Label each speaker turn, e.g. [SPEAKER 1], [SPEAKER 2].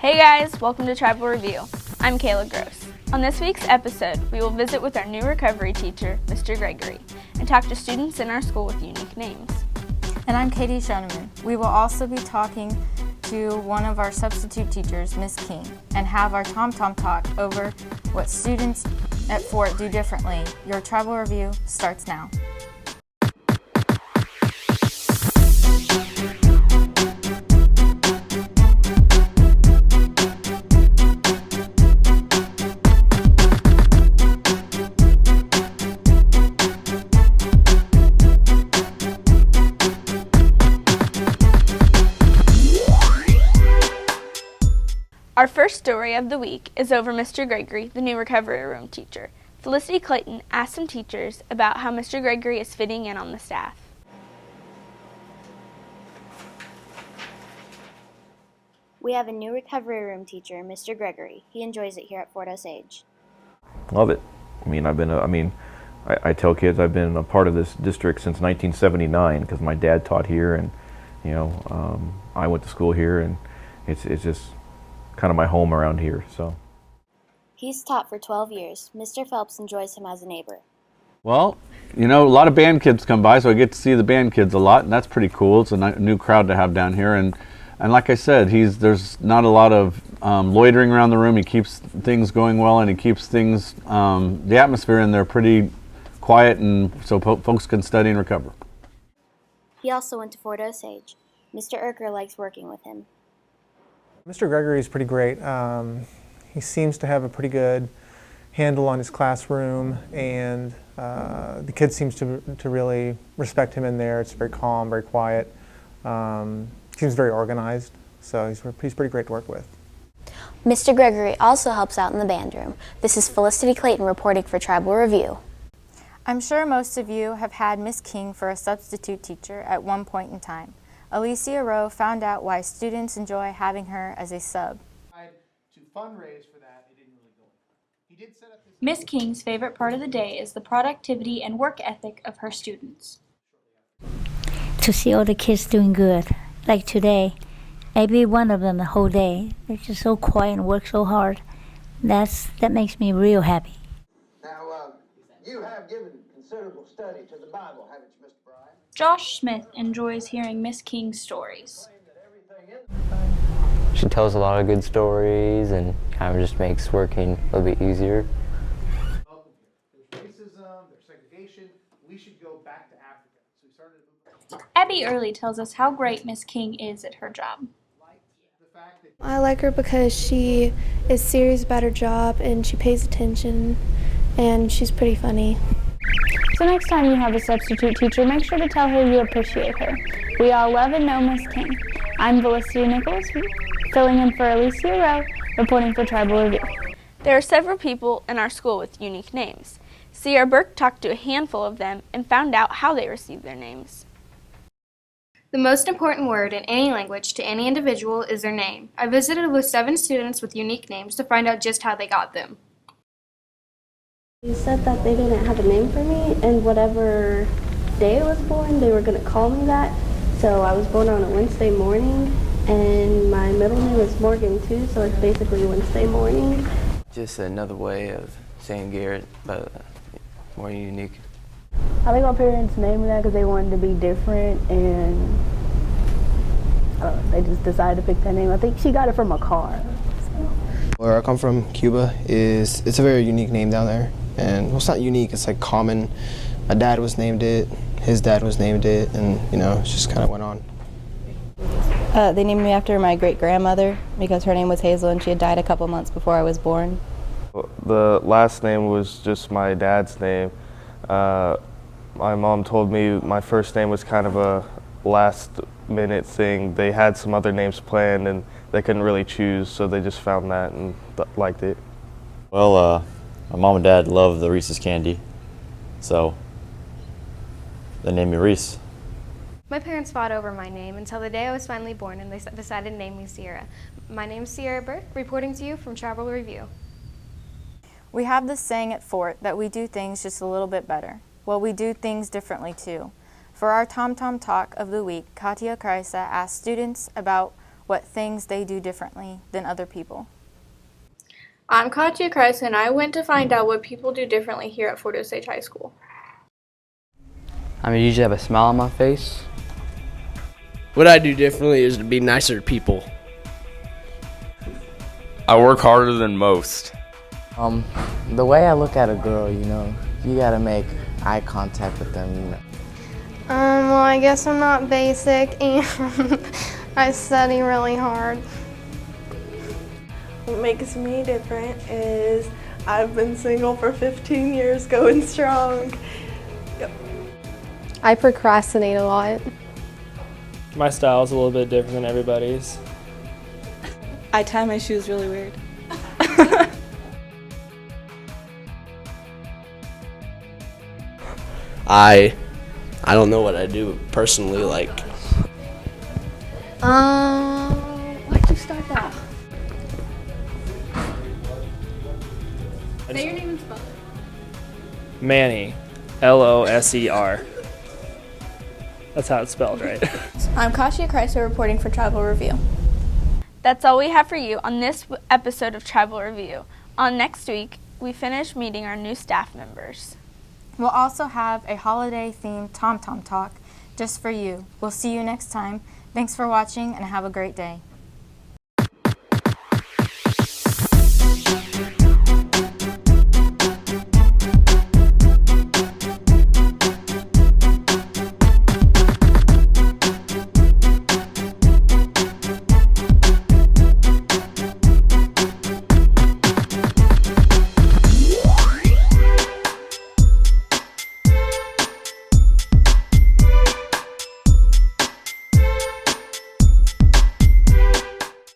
[SPEAKER 1] Hey guys, welcome to Tribal Review. I'm Kayla Gross. On this week's episode, we will visit with our new recovery teacher, Mr. Gregory, and talk to students in our school with unique names.
[SPEAKER 2] And I'm Katie Schoeneman. We will also be talking to one of our substitute teachers, Ms. King, and have our Tom-Tom talk over what students at Fort do differently. Your Tribal Review starts now.
[SPEAKER 1] Our first story of the week is over Mr. Gregory, the new recovery room teacher. Felicity Clayton asked some teachers about how Mr. Gregory is fitting in on the staff.
[SPEAKER 3] We have a new recovery room teacher, Mr. Gregory. He enjoys it here at Fort Osage.
[SPEAKER 4] Love it. I tell kids I've been a part of this district since 1979 because my dad taught here, and I went to school here, and it's just kind of my home around here. So
[SPEAKER 3] He's taught for 12 years. Mr. Phelps enjoys him as a neighbor.
[SPEAKER 5] Well, a lot of band kids come by, so I get to see the band kids a lot, and that's pretty cool. It's a new crowd to have down here, and like I said, there's not a lot of loitering around the room. He keeps things going well, and he keeps things, the atmosphere in there pretty quiet, and so folks can study and recover.
[SPEAKER 3] He also went to Fort Osage. Mr. Erker likes working with him.
[SPEAKER 6] Mr. Gregory is pretty great. He seems to have a pretty good handle on his classroom, and the kids seems to really respect him in there. It's very calm, very quiet. Seems very organized, so he's pretty great to work with.
[SPEAKER 3] Mr. Gregory also helps out in the band room. This is Felicity Clayton reporting for Tribal Review.
[SPEAKER 2] I'm sure most of you have had Ms. King for a substitute teacher at one point in time. Alicia Rowe found out why students enjoy having her as a sub.
[SPEAKER 7] To fundraise for that, it didn't really go. He did set up this.
[SPEAKER 8] Ms. King's favorite part of the day is the productivity and work ethic of her students.
[SPEAKER 9] To see all the kids doing good, like today, maybe one of them the whole day. They're just so quiet and work so hard. That makes me real happy.
[SPEAKER 7] Now, you have given considerable study to the Bible, haven't you, Mr. Bryan?
[SPEAKER 8] Josh Smith enjoys hearing Miss King's stories.
[SPEAKER 10] She tells a lot of good stories and kind of just makes working a little bit easier.
[SPEAKER 7] There's racism, there's segregation. We should go back to Africa. So we started to move.
[SPEAKER 8] Abby Early tells us how great Miss King is at her job.
[SPEAKER 11] I like her because she is serious about her job and she pays attention and she's pretty funny.
[SPEAKER 8] So next time you have a substitute teacher, make sure to tell her you appreciate her. We all love and know Miss King. I'm Felicity Nichols, filling in for Alicia Rowe, reporting for Tribal Review.
[SPEAKER 1] There are several people in our school with unique names. Sierra Burke talked to a handful of them and found out how they received their names.
[SPEAKER 12] The most important word in any language to any individual is their name. I visited with 7 students with unique names to find out just how they got them.
[SPEAKER 11] They said that they didn't have a name for me, and whatever day I was born, they were going to call me that. So I was born on a Wednesday morning, and my middle name is Morgan too, so it's basically Wednesday morning.
[SPEAKER 10] Just another way of saying Garrett, but more unique.
[SPEAKER 11] I think my parents named me that because they wanted to be different, and they just decided to pick that name. I think she got it from a car. So.
[SPEAKER 13] Where I come from, Cuba, it's a very unique name down there. And well, it's not unique, it's like common. My dad was named it, his dad was named it, and it just kind of went on.
[SPEAKER 14] They named me after my great-grandmother because her name was Hazel and she had died a couple months before I was born.
[SPEAKER 15] The last name was just my dad's name. My mom told me my first name was kind of a last-minute thing. They had some other names planned and they couldn't really choose, so they just found that and liked it.
[SPEAKER 16] Well, my mom and dad love the Reese's candy, so they named me Reese.
[SPEAKER 12] My parents fought over my name until the day I was finally born, and they decided to name me Sierra. My name is Sierra Burke, reporting to you from Tribal Review.
[SPEAKER 2] We have this saying at Fort that we do things just a little bit better. Well, we do things differently too. For our Tom-Tom Talk of the week, Katia Kreisa asked students about what things they do differently than other people.
[SPEAKER 1] I'm Katya Kreis, and I went to find out what people do differently here at Fort Osage High School.
[SPEAKER 10] I usually have a smile on my face.
[SPEAKER 17] What I do differently is to be nicer to people.
[SPEAKER 18] I work harder than most.
[SPEAKER 10] The way I look at a girl, you gotta make eye contact with them.
[SPEAKER 19] Well, I guess I'm not basic and I study really hard.
[SPEAKER 20] What makes me different is I've been single for 15 years, going strong. Yep.
[SPEAKER 11] I procrastinate a lot.
[SPEAKER 21] My style is a little bit different than everybody's.
[SPEAKER 20] I tie my shoes really weird.
[SPEAKER 17] I don't know what I do personally, like.
[SPEAKER 11] Why'd you start that?
[SPEAKER 1] Say your name and spell it.
[SPEAKER 21] Manny, Loser. That's how it's spelled, right?
[SPEAKER 1] I'm Kasia Chrysler reporting for Tribal Review. That's all we have for you on this episode of Tribal Review. On next week, we finish meeting our new staff members.
[SPEAKER 2] We'll also have a holiday-themed Tom Tom Talk just for you. We'll see you next time. Thanks for watching and have a great day.